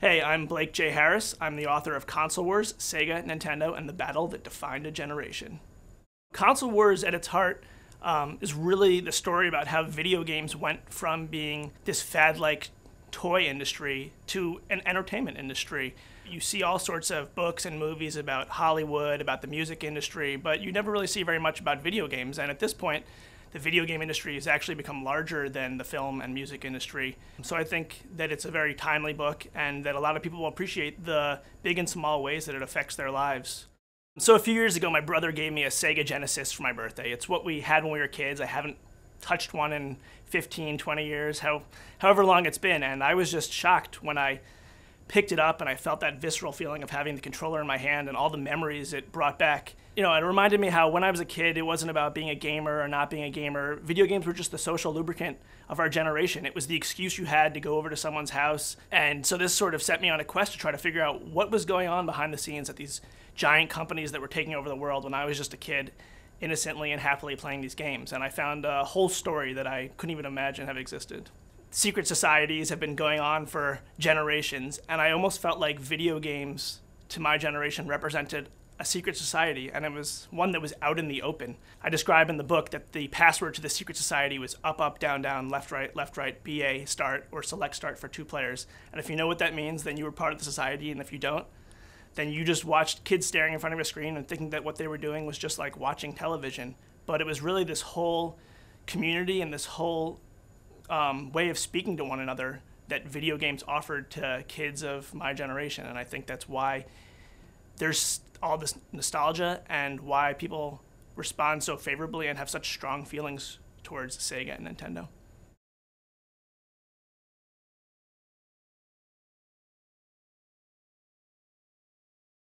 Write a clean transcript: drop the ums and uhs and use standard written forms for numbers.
Hey, I'm Blake J. Harris. I'm the author of Console Wars, Sega, Nintendo, and the Battle That Defined a Generation. Console Wars, at its heart, is really the story about how video games went from being this fad-like toy industry to an entertainment industry. You see all sorts of books and movies about Hollywood, about the music industry, but you never really see very much about video games. And at this point, the video game industry has actually become larger than the film and music industry. So I think that it's a very timely book and that a lot of people will appreciate the big and small ways that it affects their lives. So a few years ago, my brother gave me a Sega Genesis for my birthday. It's what we had when we were kids. I haven't touched one in 15, 20 years, however long it's been. And I was just shocked when I picked it up and I felt that visceral feeling of having the controller in my hand and all the memories it brought back. You know, it reminded me how when I was a kid, it wasn't about being a gamer or not being a gamer. Video games were just the social lubricant of our generation. It was the excuse you had to go over to someone's house. And so this sort of set me on a quest to try to figure out what was going on behind the scenes at these giant companies that were taking over the world when I was just a kid, innocently and happily playing these games. And I found a whole story that I couldn't even imagine have existed. Secret societies have been going on for generations, and I almost felt like video games to my generation represented a secret society, and it was one that was out in the open. I describe in the book that the password to the secret society was up, up, down, down, left, right, BA, start, or select start for 2 players. And if you know what that means, then you were part of the society, and if you don't, then you just watched kids staring in front of a screen and thinking that what they were doing was just like watching television. But it was really this whole community and this whole way of speaking to one another that video games offered to kids of my generation. And I think that's why there's all this nostalgia and why people respond so favorably and have such strong feelings towards Sega and Nintendo.